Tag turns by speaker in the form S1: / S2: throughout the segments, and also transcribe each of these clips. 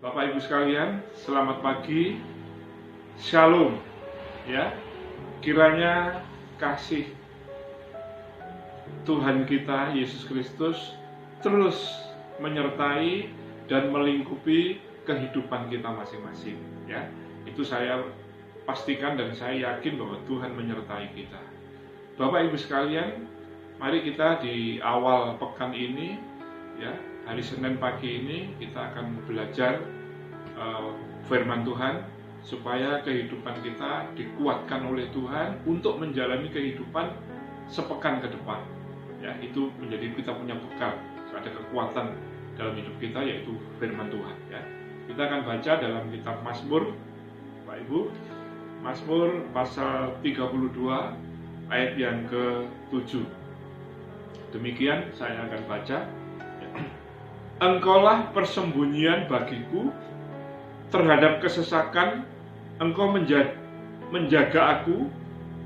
S1: Bapak Ibu sekalian, selamat pagi. Shalom. Ya. Kiranya kasih Tuhan kita Yesus Kristus terus menyertai dan melingkupi kehidupan kita masing-masing, ya. Itu saya pastikan dan saya yakin bahwa Tuhan menyertai kita. Bapak Ibu sekalian, mari kita di awal pekan ini, ya, hari Senin pagi ini kita akan belajar firman Tuhan supaya kehidupan kita dikuatkan oleh Tuhan untuk menjalani kehidupan sepekan ke depan. Ya, itu menjadi kita punya bekal, ada kekuatan dalam hidup kita yaitu firman Tuhan. Ya, kita akan baca dalam kitab Mazmur, Bapak Ibu, Mazmur pasal 32 ayat yang ke-7. Demikian saya akan baca. Engkaulah persembunyian bagiku terhadap kesesakan, Engkau menjaga aku,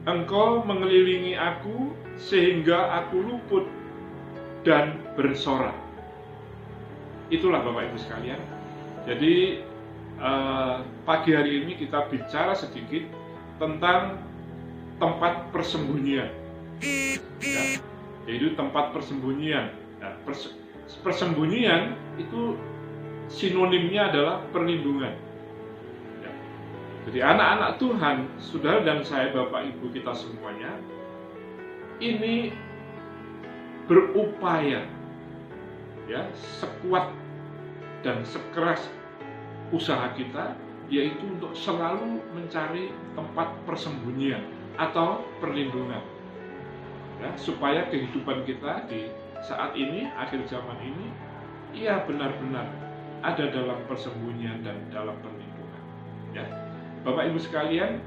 S1: Engkau mengelilingi aku sehingga aku luput dan bersorak. Itulah Bapak Ibu sekalian. Jadi pagi hari ini kita bicara sedikit tentang tempat persembunyian, ya, yaitu tempat persembunyian. Nah, persembunyian itu sinonimnya adalah perlindungan. Ya. Jadi anak-anak Tuhan, saudara dan saya, Bapak Ibu kita semuanya, ini berupaya, ya, sekuat dan sekeras usaha kita, yaitu untuk selalu mencari tempat persembunyian atau perlindungan, ya, supaya kehidupan kita di saat ini, akhir zaman ini, ia benar-benar ada dalam persembunyian dan dalam perlindungan. Ya, Bapak Ibu sekalian,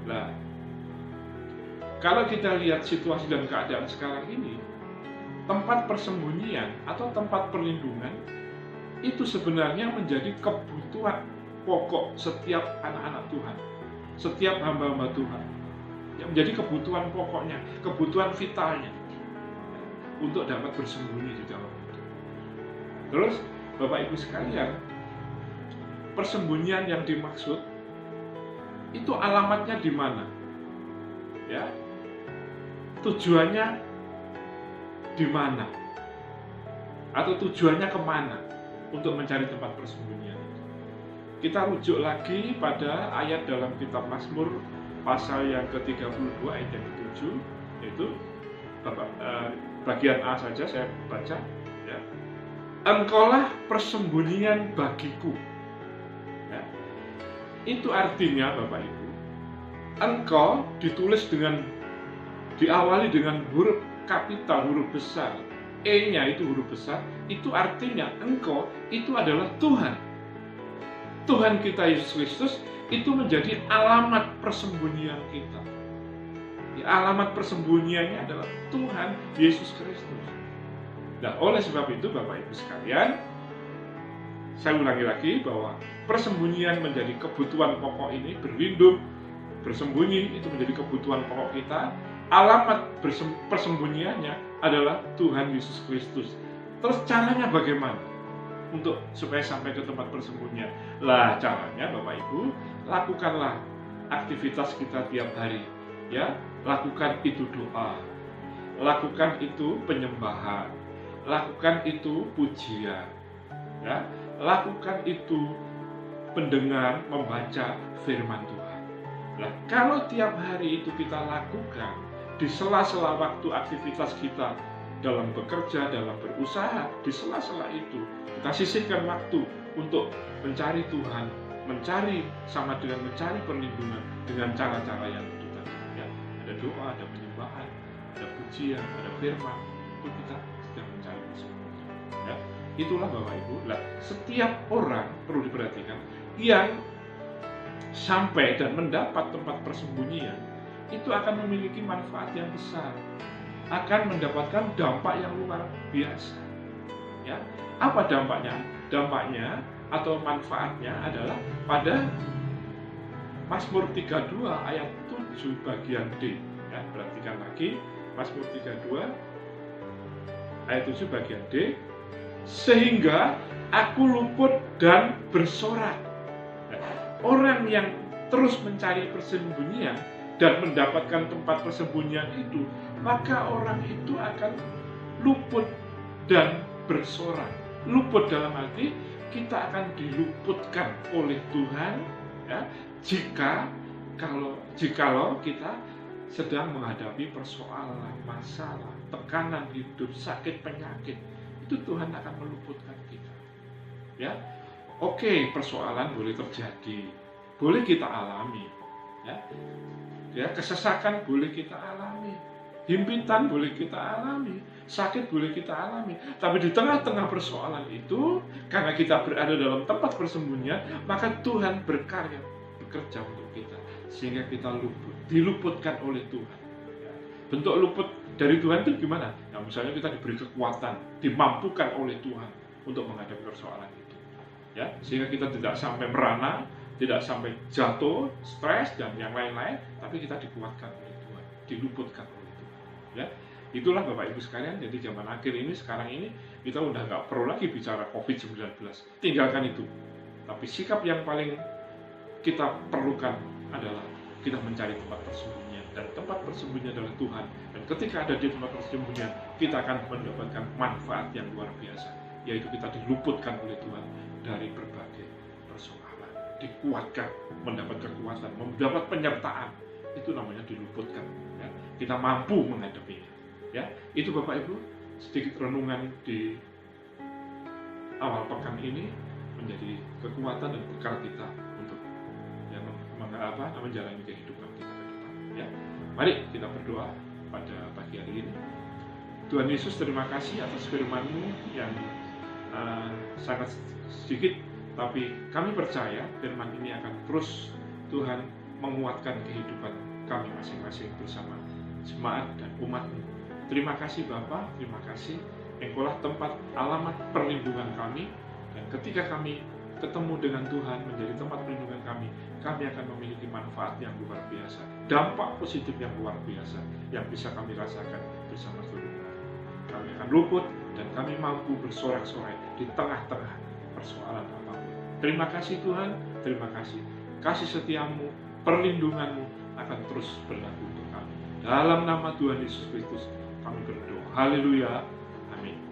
S1: nah, kalau kita lihat situasi dan keadaan sekarang ini, tempat persembunyian atau tempat perlindungan itu sebenarnya menjadi kebutuhan pokok setiap anak-anak Tuhan, setiap hamba-hamba Tuhan. Yang menjadi kebutuhan pokoknya, kebutuhan vitalnya, ya, untuk dapat bersembunyi di dalam itu. Terus Bapak Ibu sekalian, persembunyian yang dimaksud itu alamatnya di mana? Ya. Tujuannya di mana? Atau tujuannya kemana untuk mencari tempat persembunyian itu? Kita rujuk lagi pada ayat dalam kitab Mazmur pasal yang ke-32 ayat yang ke-7, yaitu bagian A saja saya baca, ya. Engkaulah persembunyian bagiku. Ya. Itu artinya Bapak Ibu, engkau diawali dengan huruf kapital, huruf besar. E-nya itu huruf besar, itu artinya engkau itu adalah Tuhan. Tuhan kita Yesus Kristus itu menjadi alamat persembunyian kita. Ya, alamat persembunyiannya adalah Tuhan Yesus Kristus. Nah, oleh sebab itu Bapak Ibu sekalian, saya ulangi lagi bahwa persembunyian menjadi kebutuhan pokok ini, berlindung, bersembunyi itu menjadi kebutuhan pokok kita. Alamat persembunyiannya adalah Tuhan Yesus Kristus. Terus caranya bagaimana untuk supaya sampai ke tempat persembunyian? Lah, caranya Bapak Ibu, lakukanlah aktivitas kita tiap hari, ya. Lakukan itu doa, lakukan itu penyembahan, lakukan itu pujian, ya. Lakukan itu pendengar membaca firman Tuhan. Nah, kalau tiap hari itu kita lakukan di sela-sela waktu aktivitas kita dalam bekerja, dalam berusaha, di sela-sela itu kita sisihkan waktu untuk mencari Tuhan, mencari sama dengan mencari perlindungan dengan cara-cara yang itu tadi. Ya, ada doa, ada penyembahan, ada pujian, ada firman, itu kita sedang mencari persembunyian. Ya, itulah Bapak Ibu. Nah, setiap orang perlu diperhatikan yang sampai dan mendapat tempat persembunyian itu akan memiliki manfaat yang besar, akan mendapatkan dampak yang luar biasa. Ya, apa dampaknya? Dampaknya atau manfaatnya adalah pada Mazmur 32 ayat 7 bagian D. Ya, perhatikan lagi Mazmur 32 ayat 7 bagian D. sehingga aku luput dan bersorak. Orang yang terus mencari persembunyian dan mendapatkan tempat persembunyian itu, maka orang itu akan luput dan bersorak. Luput dalam arti kita akan diluputkan oleh Tuhan, ya, jikalau kita sedang menghadapi persoalan, masalah, tekanan hidup, sakit, penyakit, itu Tuhan akan meluputkan kita. Ya, oke, persoalan boleh terjadi, boleh kita alami, ya, kesesakan boleh kita alami, himpitan boleh kita alami, sakit boleh kita alami. Tapi di tengah-tengah persoalan itu, karena kita berada dalam tempat persembunyian, maka Tuhan bekerja untuk kita, sehingga kita diluputkan oleh Tuhan. Bentuk luput dari Tuhan itu gimana? Nah, misalnya kita diberi kekuatan, dimampukan oleh Tuhan untuk menghadapi persoalan itu, ya, sehingga kita tidak sampai merana, tidak sampai jatuh, stres dan yang lain-lain, tapi kita dikuatkan oleh Tuhan, diluputkan oleh Tuhan. Ya, itulah Bapak Ibu sekalian. Jadi zaman akhir ini, sekarang ini kita udah nggak perlu lagi bicara COVID-19, tinggalkan itu. Tapi sikap yang paling kita perlukan adalah kita mencari tempat persembunyian, dan tempat persembunyian adalah Tuhan. Dan ketika ada di tempat persembunyian, kita akan mendapatkan manfaat yang luar biasa, yaitu kita diluputkan oleh Tuhan dari berbagai persoalan, dikuatkan, mendapat kekuatan, mendapat penyertaan. Itu namanya diluputkan. Ya. Kita mampu menghadapinya. Ya, itu Bapak Ibu sedikit renungan di awal pekan ini, menjadi kekuatan dan bekal kita untuk menjalani kehidupan kita ke depan. Ya, mari kita berdoa pada pagi hari ini. Tuhan Yesus, terima kasih atas firman-Mu yang sangat sedikit, tapi kami percaya firman ini akan terus Tuhan menguatkan kehidupan kami masing-masing bersama jemaat dan umat-Mu. Terima kasih Bapa, terima kasih. Engkaulah tempat alamat perlindungan kami, dan ketika kami ketemu dengan Tuhan menjadi tempat perlindungan kami akan memiliki manfaat yang luar biasa, dampak positif yang luar biasa yang bisa kami rasakan bersama seluruh umat. Kami akan luput dan kami mampu bersorak-sorai di tengah-tengah persoalan apapun. Terima kasih Tuhan, terima kasih. Kasih setiamu, perlindunganmu akan terus berlaku untuk kami. Dalam nama Tuhan Yesus Kristus kami berdoa. Haleluya. Amin.